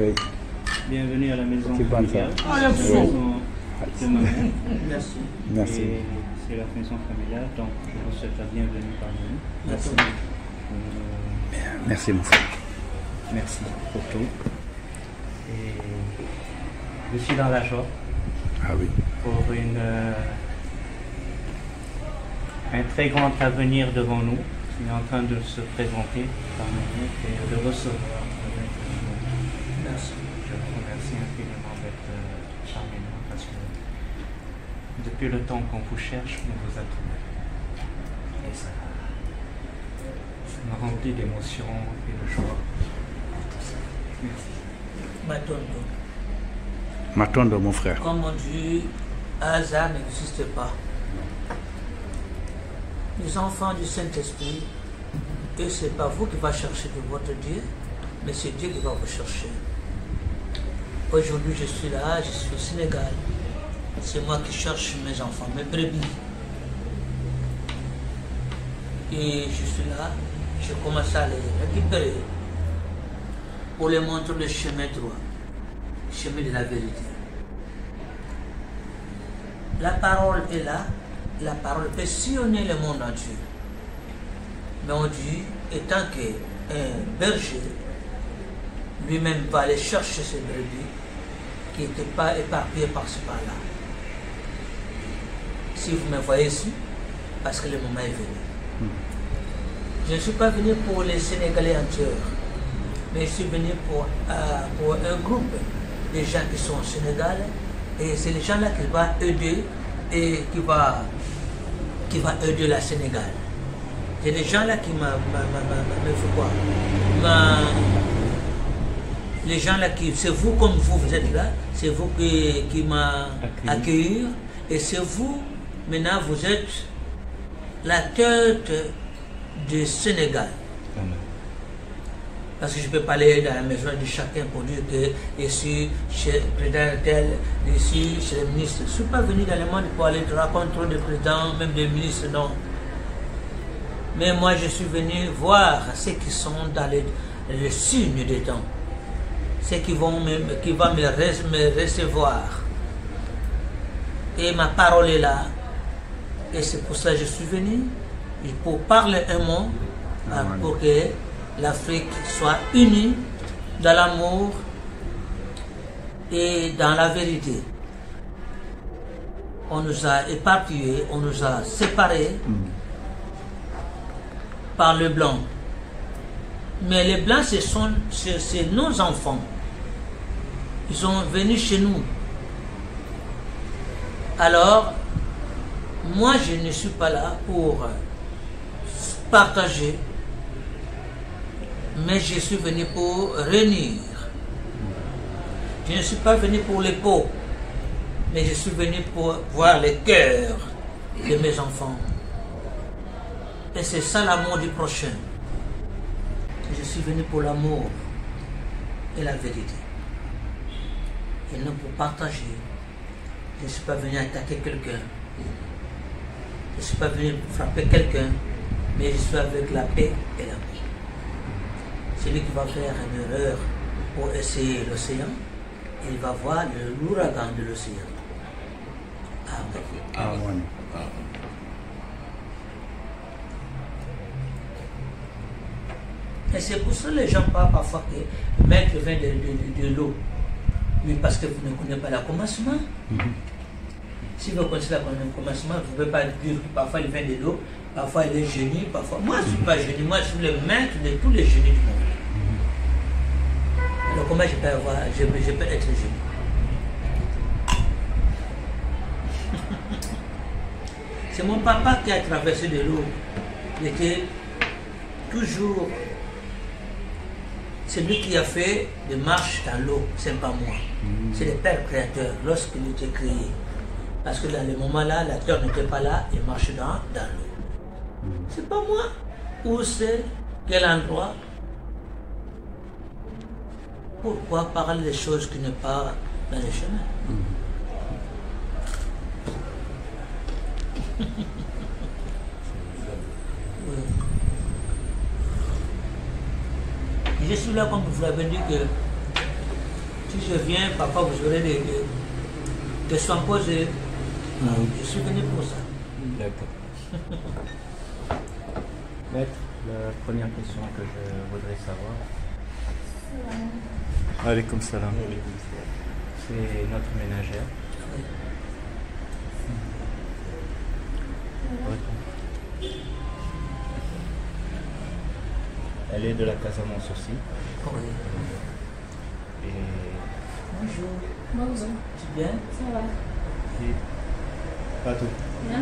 Oui. Bienvenue à la maison C'est pas ça. familiale. La maison de maman. Merci. Merci. Et c'est la maison familiale, donc je vous souhaite la bienvenue parmi nous. Merci. Merci, mon frère. Merci pour tout. Et je suis dans la joie Ah oui. pour un très grand avenir devant nous qui est en train de se présenter parmi nous et de recevoir. Merci. Je vous remercie infiniment d'être parmi nous parce que depuis le temps qu'on vous cherche, on vous a trouvé. Et ça me remplit d'émotion et de joie. Merci. Matondo. Matondo, mon frère. Comme on dit, hasard n'existe pas. Les enfants du Saint-Esprit, eux, ce n'est pas vous qui va chercher de votre Dieu, mais c'est Dieu qui va vous chercher. Aujourd'hui, je suis là, je suis au Sénégal. C'est moi qui cherche mes enfants, mes brebis. Et je suis là, je commence à les récupérer pour les montrer le chemin droit, le chemin de la vérité. La parole est là, la parole peut sillonner le monde entier. Mais on dit, étant qu'un berger lui-même va aller chercher ses brebis qui n'étaient pas éparpillées par-ci par-là. Si vous me voyez ici, parce que le moment est venu. Je ne suis pas venu pour les Sénégalais entiers, mais je suis venu pour un groupe de gens qui sont au Sénégal, et c'est les gens-là qui vont aider et qui va aider la Sénégal. C'est des gens-là qui me font quoi? Les gens-là qui, c'est vous comme vous êtes là, c'est vous qui m'a accueilli, et c'est vous, maintenant vous êtes la tête du Sénégal. Amen. Parce que je peux parler dans la maison de chacun pour dire que je suis chez le président tel, je suis chez le ministre. Je ne suis pas venu dans le monde pour aller te raconter des présidents, même des ministres, non. Mais moi je suis venu voir ceux qui sont dans le signe des temps. Ceux qui vont me recevoir. Et ma parole est là. Et c'est pour ça que je suis venu. Pour parler un mot, pour que l'Afrique soit unie dans l'amour et dans la vérité. On nous a éparpillés, on nous a séparés par le blanc. Mais les blancs, c'est nos enfants. Ils sont venus chez nous. Alors, moi, je ne suis pas là pour partager, mais je suis venu pour réunir. Je ne suis pas venu pour les peaux, mais je suis venu pour voir les cœurs de mes enfants. Et c'est ça l'amour du prochain. Je suis venu pour l'amour et la vérité. Et non pour partager. Je ne suis pas venu attaquer quelqu'un. Je ne suis pas venu frapper quelqu'un, mais je suis avec la paix et l'amour. Celui qui va faire une erreur pour essayer l'océan, il va voir l'ouragan de l'océan. Amen. Amen. Et c'est pour ça que les gens parlent parfois que le maître vient de l'eau. Oui, parce que vous ne connaissez pas le commencement. Si vous connaissez le commencement, vous ne pouvez pas dire que parfois il vient de l'eau, parfois il est génie, parfois. Moi, je ne suis pas génie, moi je suis le maître de tous les génies du monde. Alors comment je peux être génie? C'est mon papa qui a traversé de l'eau. Il était toujours celui qui a fait des marches dans l'eau, c'est pas moi. C'est le Père Créateur lorsqu'il était créé. Parce que dans le moment-là, la terre n'était pas là, il marchait dans l'eau. C'est pas moi. Où c'est? Quel endroit? Pourquoi parler des choses qui ne pas dans les chemins? Oui. Je suis là comme vous l'avez dit que Si je viens, parfois vous aurez des questions à poser. Je suis venu pour ça. D'accord. Maître, la première question que je voudrais savoir. Alaykoum salam. C'est notre ménagère. Elle est de la Casamance aussi. Oui. Et Bonjour. Bonjour. Tu viens? Ça va? pas tout. Bien?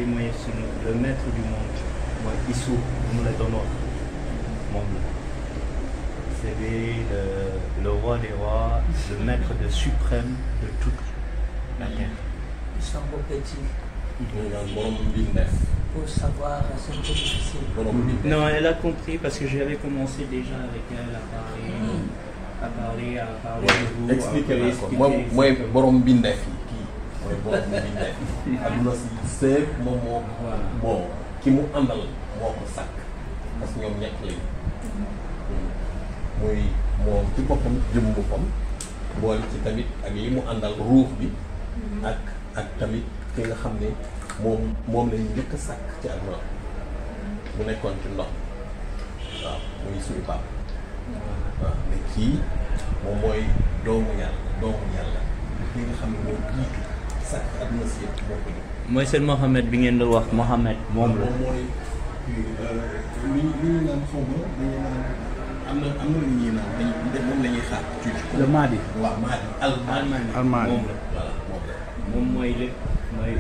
Et moi, c'est le maître du monde. Moi, Issou, nous le donnons. Monde. C'est lui, le roi des rois, le maître de suprême de toute la terre. Ils sont beaux petits. borom mbindeef Pour savoir, c'est un peu difficile. borom mbindeef Non, elle a compris parce que j'avais commencé déjà avec elle à parler de vous. expliqué à naa ko expliquer moom mooy ce que- borom mbindeef yi kii mooy borom mbindeef yi adduna si seet moom moo bon ki mu àndal moo ko sàkk parce que ñoom ñett lañu muy moom ci boppam jëm boppam boole ci tamit ak li mu àndal ruux bi ak tamit ki nga xam ne moom lañu njëkk a sàkk ci àdduna mu nekkoon ci ndox waaw muy suñu papa waaw mais kii moom mooy doomu yàlla ki nga xam ne moo jiitu sàkk àdduna si yëpp moo ko jóg mooy seen Mohamed bi ngeen doon wax Mohamed moom la. moom mooy li ñu naan xaw ma dañuy naan am na lu ñuy naan dañuy moom la ñuy xaar tuuti. Le Mahdi. waaw Mahdi Almadi. moom la voilà moom la. moom mooy lépp mooy.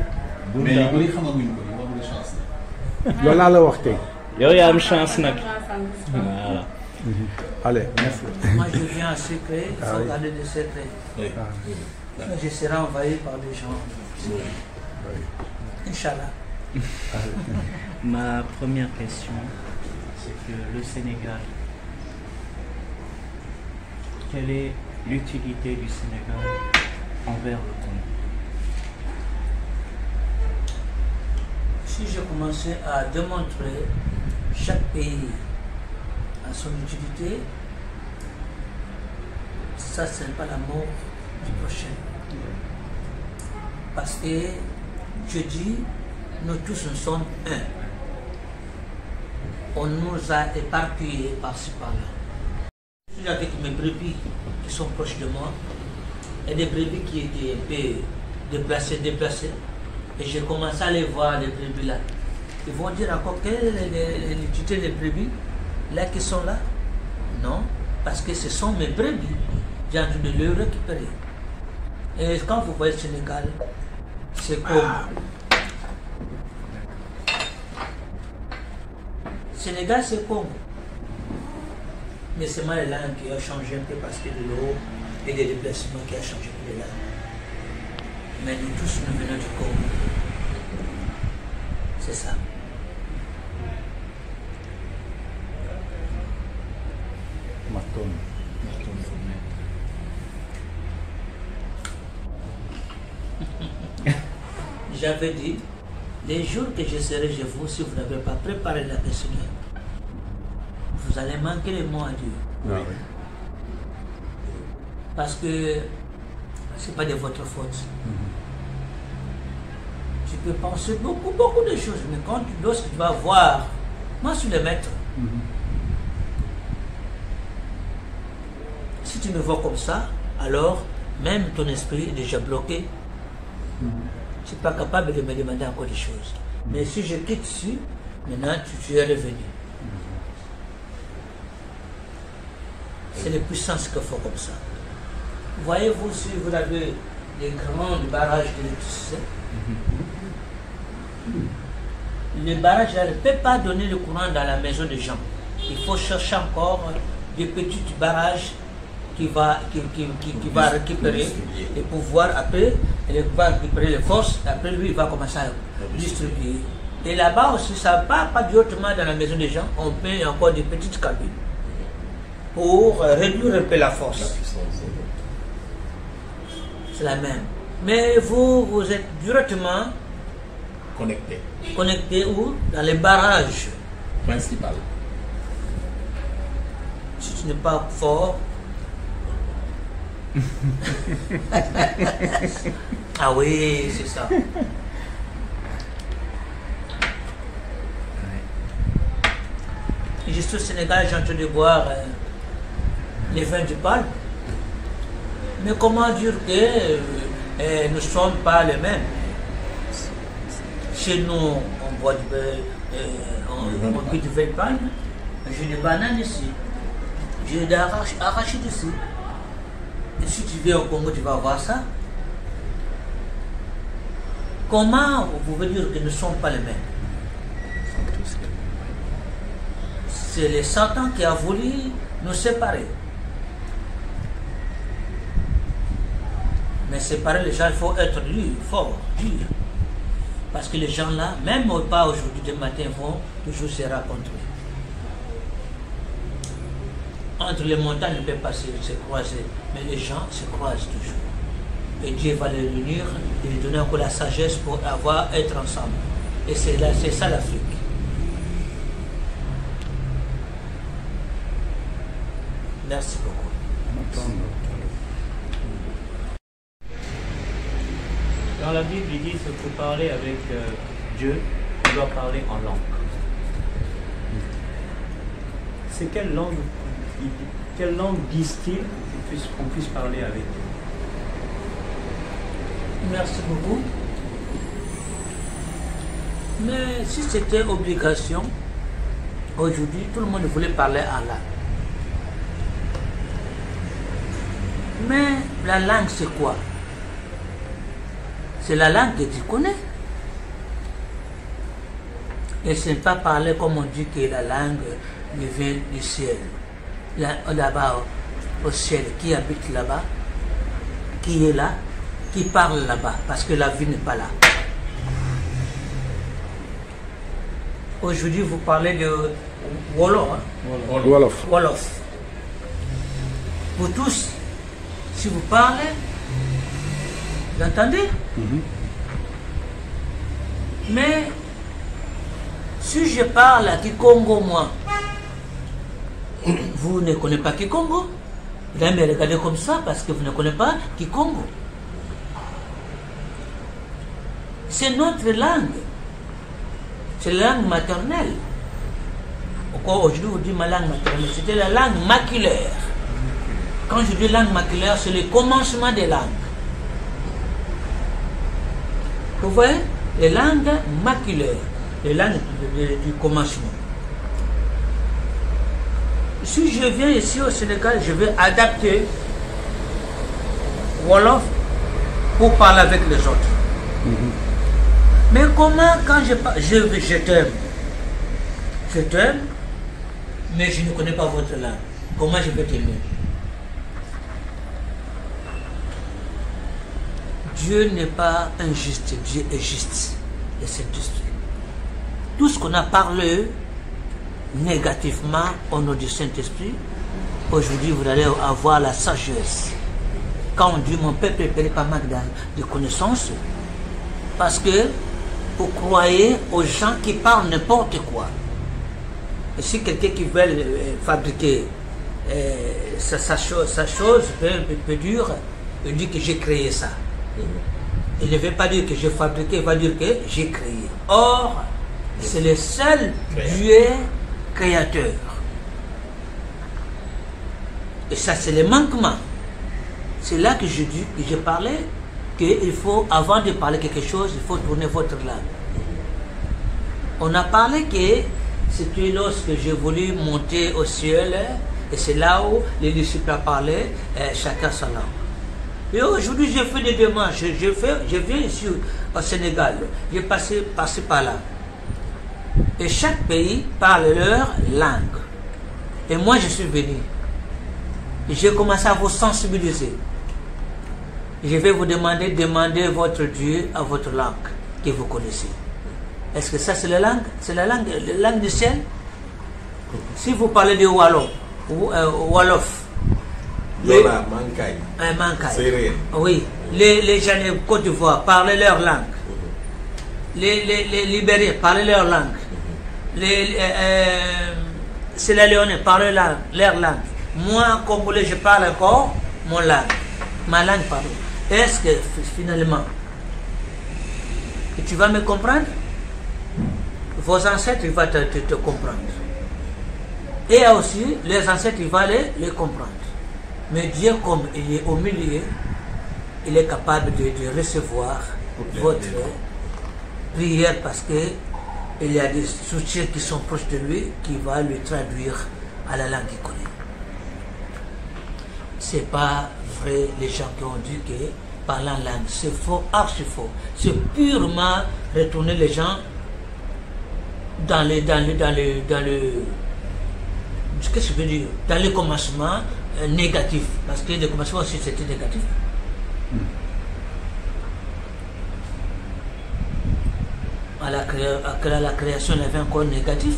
mais ñu bëri xamaguñ ko ñu amul chance la. loolu laa la wax tey. yow yaa am chance nag. voilà. Allez, merci. Moi, je viens en secret, il faut oui. garder des secrets. Oui. Je serai envahi par des gens. Inch'Allah. Ma première question, c'est que le Sénégal, quelle est l'utilité du Sénégal envers le Congo? Si je commençais à démontrer chaque pays à son utilité, ça ce n'est pas la mort du prochain. Parce que je dis, nous tous nous sommes un. On nous a éparpillés par-ci par-là. Je suis avec mes brebis qui sont proches de moi et des brebis qui étaient un peu déplacées. Et j'ai commencé à les voir, les brebis là. Ils vont dire encore quelle est l'utilité des brebis là qui sont là. Non, parce que ce sont mes brebis. J'ai en train de les récupérer. Et quand vous voyez le Sénégal, c'est comme. Sénégal, c'est comme. Mais c'est mal les langues qui a changé un peu parce que de l'eau et des déplacements qui a changé les langues. Mais nous tous, nous venons du Congo. C'est ça. Marton. J'avais dit, les jours que je serai chez vous, si vous n'avez pas préparé la question, vous allez manquer les mots à Dieu. Ah oui. Parce que ce n'est pas de votre faute. Tu peux penser beaucoup de choses, mais lorsque tu vas voir, moi je suis le maître. Si tu me vois comme ça, alors même ton esprit est déjà bloqué. Tu n'es pas capable de me demander encore des choses. Mais si je quitte ici, maintenant tu es revenu. C'est les puissances qu'il faut comme ça. Voyez-vous, si vous avez des grands barrages d'électricité, le barrage là ne peut pas donner le courant dans la maison des gens. Il faut chercher encore des petits barrages qui va récupérer et pouvoir après, il va récupérer les forces, après lui il va commencer à distribuer. Et là-bas aussi, ça ne va pas directement dans la maison des gens, on met encore des petites cabines pour réduire un peu la force. C'est la même. Mais vous êtes directement connecté où? Dans les barrages. principal. Si tu n'es pas fort, Ah oui, c'est ça. Je suis au Sénégal, j'ai entendu boire les vins du Palme. Mais comment dire que nous ne sommes pas les mêmes? Chez nous, on boit on boit du vin de Palme. J'ai des bananes ici. J'ai des arachides ici. Et si tu viens au Congo, tu vas voir ça. Comment vous pouvez dire que nous ne sommes pas les mêmes? C'est le Satan qui a voulu nous séparer. Mais séparer les gens, il faut être dur, fort, dur. Parce que les gens là, même pas aujourd'hui, demain matin, vont toujours se rencontrer. Entre les montagnes, ne peuvent pas se croiser, mais les gens se croisent toujours. Et Dieu va les réunir et lui donner encore la sagesse pour être ensemble. Et c'est ça l'Afrique. Merci beaucoup. Dans la Bible, il dit que pour parler avec Dieu, on doit parler en langue. C'est quelle langue disent-ils qu'on puisse parler avec Dieu? Merci beaucoup. Mais si c'était obligation, aujourd'hui, tout le monde voulait parler en langue. Mais la langue, c'est quoi? C'est la langue que tu connais. Et ce n'est pas parler comme on dit que la langue vient du ciel. Là-bas, au ciel, qui habite là-bas? Qui est là? Qui parle là-bas? Parce que la vie n'est pas là. Aujourd'hui, vous parlez de Wolof. Hein? Wolof. Wolof. Vous tous, si vous parlez, vous entendez? Mais si je parle à Kikongo, moi, vous ne connaissez pas Kikongo. Vous allez me regarder comme ça parce que vous ne connaissez pas Kikongo. C'est notre langue. C'est la langue maternelle. Pourquoi aujourd'hui vous dites ma langue maternelle? C'était la langue maculaire. Quand je dis langue maculaire, c'est le commencement des langues. Vous voyez? Les langues maculaires, les langues du commencement. Si je viens ici au Sénégal, je vais adapter Wolof pour parler avec les autres. Mais comment, quand je t'aime, mais je ne connais pas votre langue, comment je peux t'aimer? Dieu n'est pas injuste, Dieu est juste, le Saint-Esprit. Tout ce qu'on a parlé négativement au nom du Saint-Esprit, aujourd'hui vous allez avoir la sagesse. Quand on dit mon peuple est péri par manque de connaissances, parce que vous croyez aux gens qui parlent n'importe quoi. Et si quelqu'un qui veut fabriquer sa chose peut dire, il dit que j'ai créé ça. Il ne veut pas dire que j'ai fabriqué, il va dire que j'ai créé. Or, c'est le seul Dieu créateur. Et ça, c'est le manquement. C'est là que je dis, que je parlais, qu'il faut, avant de parler quelque chose, il faut tourner votre langue. On a parlé que c'était lorsque j'ai voulu monter au ciel, et c'est là où les disciples ont parlé, chacun sa langue. Et aujourd'hui, j'ai fait des démarches. Je viens ici au Sénégal. J'ai passé par là. Et chaque pays parle leur langue. Et moi, je suis venu. Et j'ai commencé à vous sensibiliser. Je vais vous demander votre Dieu à votre langue que vous connaissez. Est-ce que ça, c'est la langue? C'est la langue du ciel? Si vous parlez de Wolof, Mankai. Oui, les gens de Côte d'Ivoire parlent leur langue. Les Libériens parlent leur langue. Les Sierra Leone parlent leur langue. Moi, Congolais, je parle encore mon langue. ma langue, pardon. Est-ce que finalement, que tu vas me comprendre? Vos ancêtres, ils vont te comprendre. Et aussi, les ancêtres, ils vont les comprendre. Mais Dieu, comme il est au milieu, il est capable de recevoir votre prière parce que il y a des soutiens qui sont proches de lui qui vont lui traduire à la langue qu'il connaît. C'est pas vrai les gens qui ont dit que parler en langue, c'est faux, archi faux. C'est purement retourner les gens dans le qu'est-ce que je veux dire, dans le commencement négatif, parce que le commencement aussi c'était négatif. À la création, il y avait encore négatif.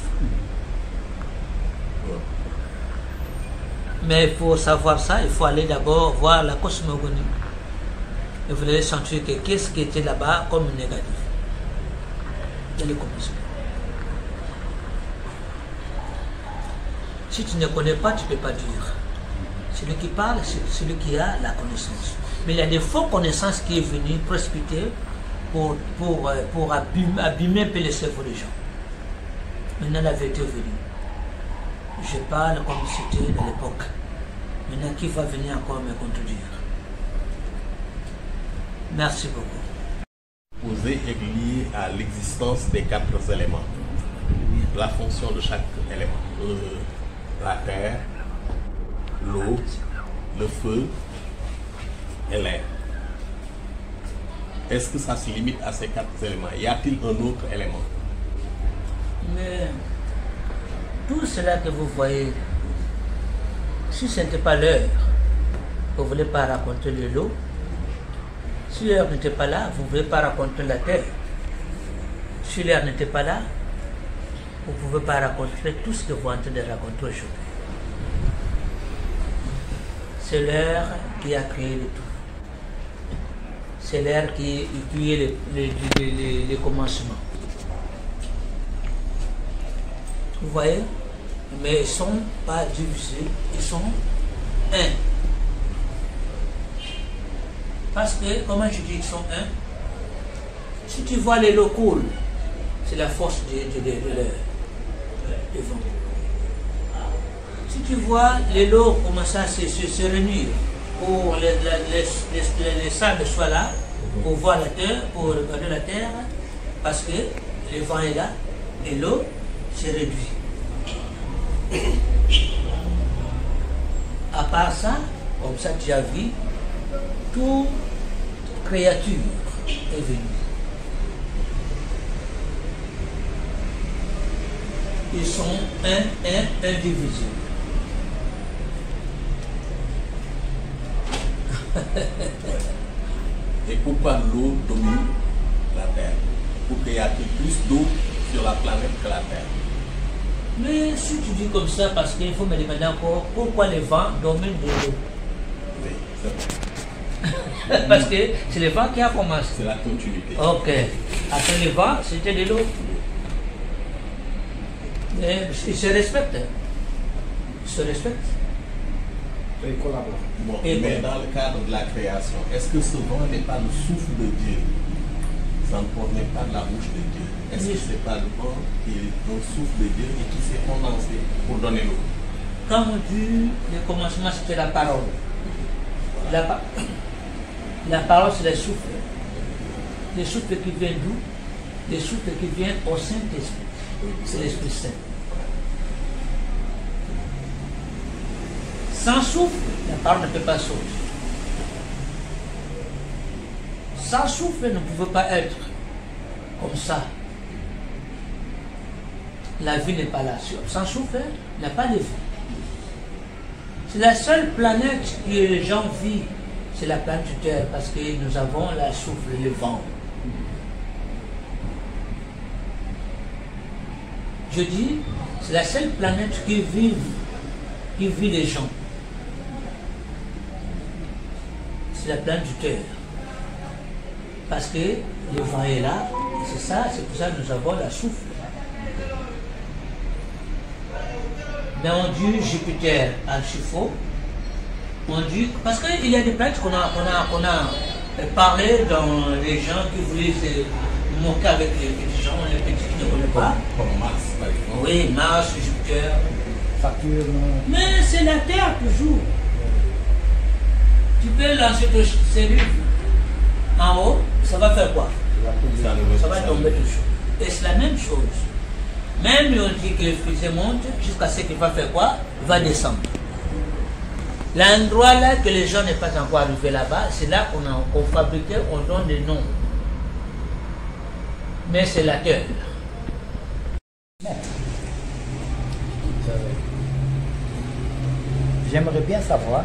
Mais pour savoir ça, il faut aller d'abord voir la cosmogonie. Et vous allez sentir que qu'est-ce qui était là-bas comme négatif. Dans le commencement. Si tu ne connais pas, tu ne peux pas dire. Celui qui parle, c'est celui qui a la connaissance. Mais il y a des faux connaissances qui sont venues précipiter pour abîmer un peu le cerveau des gens. Maintenant, la vérité est venue. Je parle comme c'était à l'époque. Maintenant, qui va venir encore me contredire? Merci beaucoup. Poser est lié à l'existence des 4 éléments. La fonction de chaque élément. La terre, l'eau, le feu et l'air. Est-ce que ça se limite à ces 4 éléments? Y a-t-il un autre élément? Mais tout cela que vous voyez, si ce n'était pas l'heure, vous ne voulez pas raconter l'eau. Si l'heure n'était pas là, vous ne voulez pas raconter la terre. Si l'heure n'était pas là, vous ne pouvez pas raconter tout ce que vous êtes en train de raconter aujourd'hui. C'est l'heure qui a créé le tout. C'est l'heure qui est les commencements. Vous voyez? Mais ils ne sont pas divisés, ils sont un. Parce que, comment je dis qu'ils sont un? Si tu vois les l'eau coule, c'est la force de l'air, du vent. Si tu vois les lots commencer à se réunir pour les sables soient là, pour voir la terre, pour regarder la terre, parce que le vent est là et l'eau se réduit. À part ça, comme ça tu as vu, toute créature est venue. Ils sont indivisibles. Et pourquoi l'eau domine la Terre? Pourquoi y a-t-il plus d'eau sur la planète que la Terre? Mais si tu dis comme ça, parce qu'il faut me demander encore pourquoi le vent domine de l'eau. Oui, c'est vrai. Parce que c'est le vent qui a commencé. C'est la continuité. Ok. Après le vent, c'était de l'eau. Mais ils se respectent. Ils se respectent. Et collabore. Bon, Et mais dans le cadre de la création, est-ce que ce vent n'est pas le souffle de Dieu? Ça ne provient pas de la bouche de Dieu. Est-ce que ce n'est pas le vent qui est un souffle de Dieu et qui s'est condensé pour donner l'eau? Quand on dit le commencement, c'était la parole. La parole, c'est le souffle. Le souffle qui vient d'où? Le souffle qui vient au Saint-Esprit. C'est l'Esprit Saint. Sans souffle, la parole ne peut pas sortir. Sans souffle, ne pouvait pas être comme ça. La vie n'est pas là. Sans souffle, il n'y a pas de vie. C'est la seule planète que les gens vivent, c'est la planète Terre, parce que nous avons la souffle, le vent. Je dis, c'est la seule planète qui vit les gens. C'est la planète du Terre. Parce que le vent est là, et c'est ça, c'est pour ça que nous avons la souffle. Mais on dit Jupiter archi-faux, On dit, parce qu'il y a des prêtres qu'on a parlé dans les gens qui voulaient se moquer avec les petits gens, les petits qui ne connaissent pas. Comme Mars, par exemple. Oui, Mars, Jupiter. Saturne. Mais c'est la Terre toujours. Tu peux lancer ton cellule en haut, ça va faire quoi? Ça va tomber toujours. Et c'est la même chose. Même on dit que le fusée monte jusqu'à ce qu'il va faire quoi? Il va descendre. L'endroit là que les gens n'est pas encore arrivés là-bas, c'est là qu'on fabriquait, on donne des noms. Mais c'est la Terre. J'aimerais bien savoir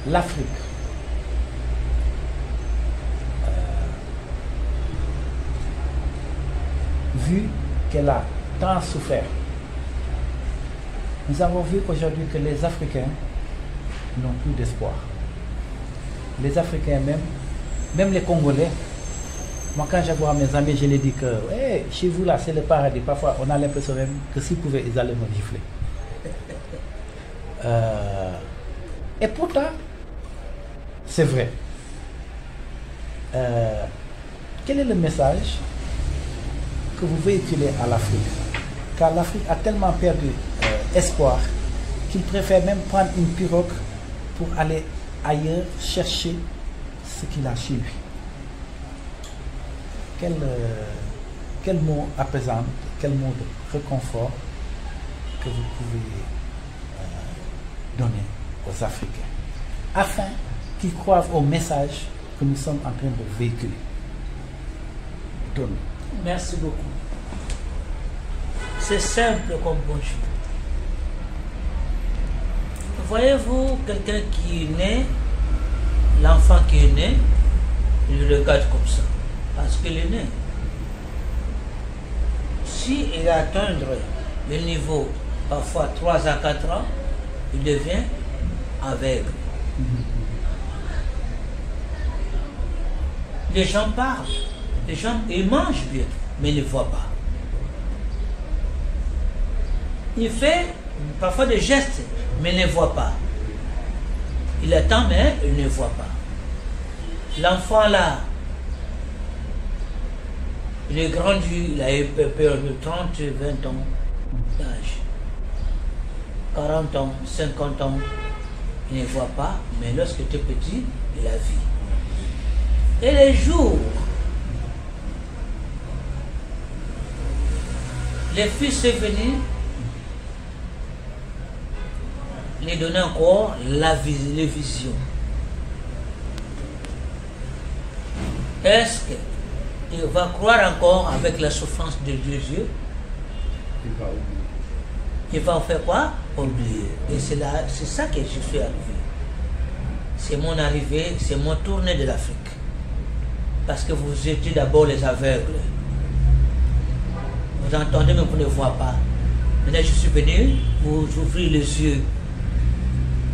l'Afrique. Vu qu'elle a tant souffert, nous avons vu qu'aujourd'hui que les Africains n'ont plus d'espoir. Les Africains même les Congolais, moi quand je vois mes amis, je les dis que hey, chez vous là c'est le paradis. Parfois on a l'impression même que s'ils pouvaient, ils allaient me gifler. Et pourtant, c'est vrai. Quel est le message que vous véhiculez à l'Afrique? Car l'Afrique a tellement perdu espoir qu'il préfère même prendre une pirogue pour aller ailleurs chercher ce qu'il a chez lui. Quel mot apaisant, quel mot de réconfort que vous pouvez donner aux Africains afin qu'ils croient au message que nous sommes en train de véhiculer? Donne. Merci beaucoup. C'est simple comme bonjour. Voyez-vous, quelqu'un qui est né, l'enfant qui est né, il le regarde comme ça, parce qu'il est né. S'il atteindre le niveau, parfois 3 à 4 ans, il devient aveugle. Les gens parlent, les gens ils mangent bien, mais ils ne voient pas. Il fait parfois des gestes, mais il ne voit pas. Il attend, mais il ne voit pas. L'enfant là, il est grandi, il a eu peur de 30, 20 ans d'âge. 40 ans, 50 ans, il ne voit pas, mais lorsque tu es petit, il a vu. Et les jours, les fils sont venus, les donner encore les visions. Est-ce qu'il va croire encore avec la souffrance de Dieu? Il va faire quoi? Oublier. Et c'est ça que je suis arrivé. C'est mon arrivée, c'est mon tournée de l'Afrique. Parce que vous étiez d'abord les aveugles. Vous entendez, mais vous ne voyez pas. Maintenant, je suis venu, vous ouvrez les yeux.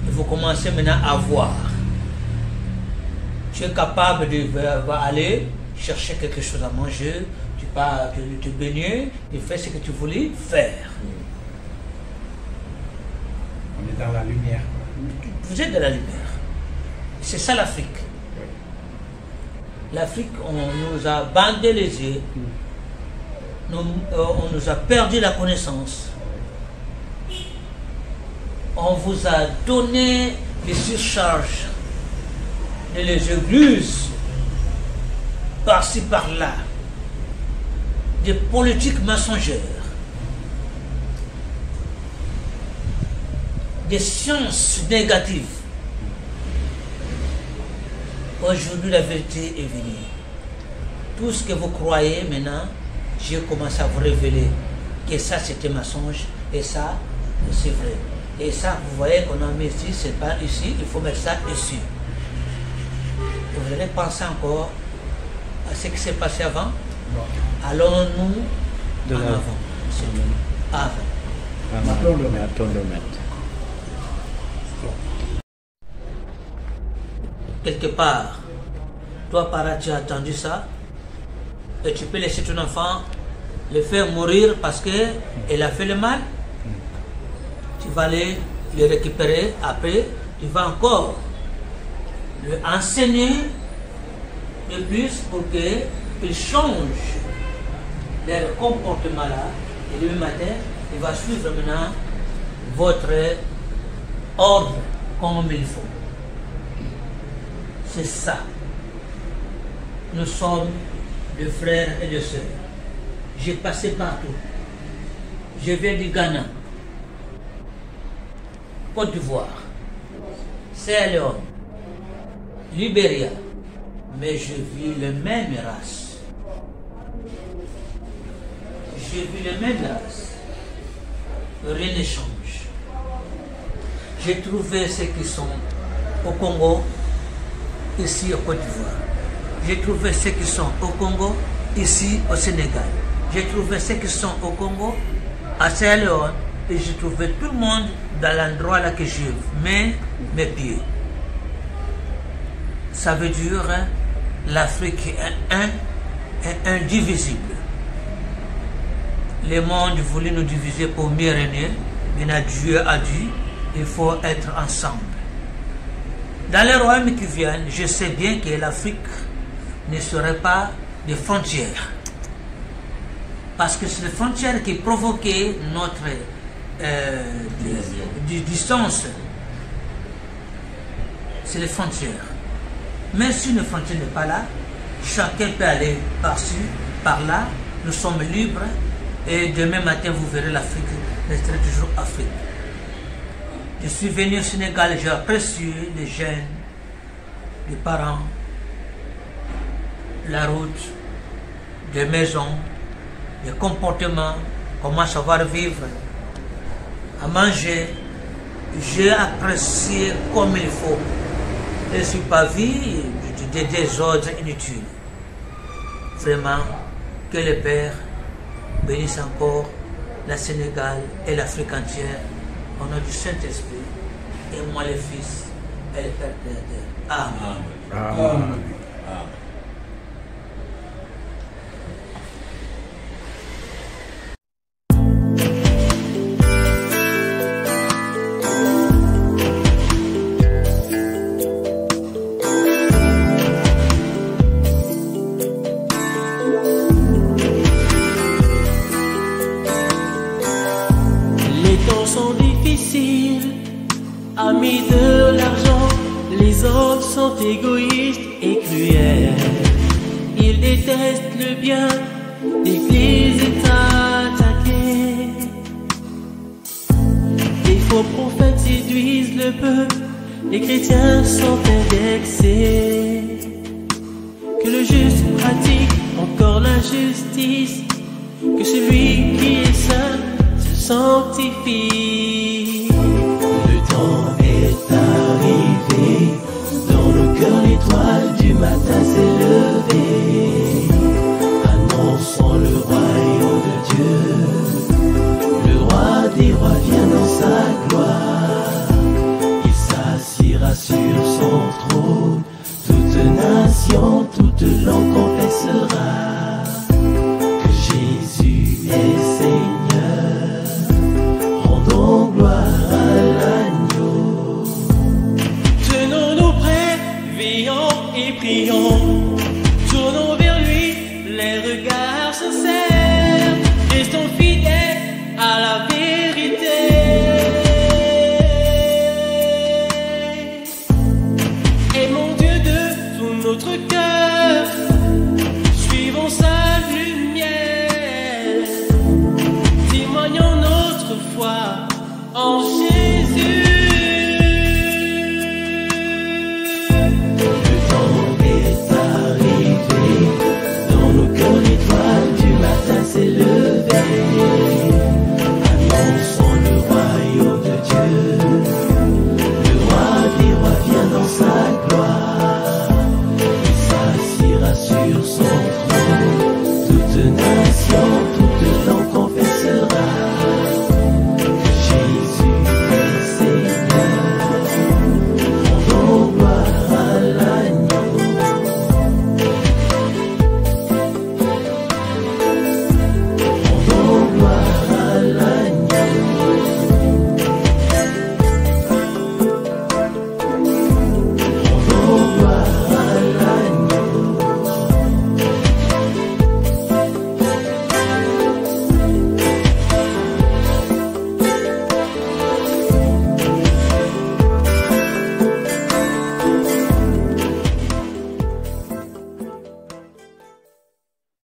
Et vous commencez maintenant à voir. Tu es capable d'aller chercher quelque chose à manger, tu pars te baigner, tu fais ce que tu voulais faire. On est dans la lumière. Vous êtes dans la lumière. C'est ça l'Afrique. L'Afrique, on nous a bandé les yeux. On nous a perdu la connaissance. On vous a donné des surcharges de les églises par-ci par-là, des politiques mensongères, des sciences négatives. Aujourd'hui, la vérité est venue. Tout ce que vous croyez maintenant, j'ai commencé à vous révéler que ça c'était mensonge et ça c'est vrai. Et ça, vous voyez qu'on a mis ici, c'est pas ici, il faut mettre ça ici. Vous allez penser encore à ce qui s'est passé avant? Allons-nous en avant? C'est tout. Avant. Attends le maître. Quelque part, toi, parent, tu as attendu ça, et tu peux laisser ton enfant le faire mourir parce qu'elle a fait le mal. Tu vas aller le récupérer. Après, tu vas encore le enseigner de plus pour qu'il change leur comportement là. Et le matin, il va suivre maintenant votre ordre comme il faut. C'est ça. Nous sommes de frères et de sœurs. J'ai passé partout. Je viens du Ghana, Côte d'Ivoire, Sierra Leone, Libéria, mais je vis les mêmes races. Je vis les mêmes races. Rien ne change. J'ai trouvé ceux qui sont au Congo, ici au Côte d'Ivoire. J'ai trouvé ceux qui sont au Congo, ici au Sénégal. J'ai trouvé ceux qui sont au Congo, à Sierra Leone, et j'ai trouvé tout le monde dans l'endroit là que je mets mes pieds. Ça veut dire l'Afrique est indivisible. Le monde voulait nous diviser pour mieux régner. Maintenant Dieu a dit, il faut être ensemble. Dans les royaumes qui viennent, je sais bien que l'Afrique ne serait pas des frontières. Parce que c'est les frontières qui provoquaient notre distance. C'est les frontières. Mais si une frontière n'est pas là, chacun peut aller par-ci, par-là. Nous sommes libres. Et demain matin, vous verrez l'Afrique resterait toujours Afrique. Je suis venu au Sénégal, j'ai apprécié les jeunes, les parents, la route, les maisons, les comportements, comment savoir vivre, à manger. J'ai apprécié comme il faut. Je ne suis pas vu des désordres inutiles. Vraiment, que le Père bénisse encore la Sénégal et l'Afrique entière au nom du Saint-Esprit, et moi le Fils et le Père créateur. Amen. Amen. Amen. Amen. Amis de l'argent, les hommes sont égoïstes et cruels. Ils détestent le bien, l'Église est attaquée. Les faux prophètes séduisent le peuple, les chrétiens sont indexés. Que le juste pratique encore la justice, que celui qui est saint se sanctifie. Le temps est arrivé, dans le cœur l'étoile du matin s'est levée, annonçant le royaume de Dieu. Le roi des rois vient dans sa gloire, il s'assiera sur son trône. Toute nation, toute langue confessera que Jésus est Seigneur. Rendons gloire à l'agneau. Tenons-nous prêts, veillons et prions.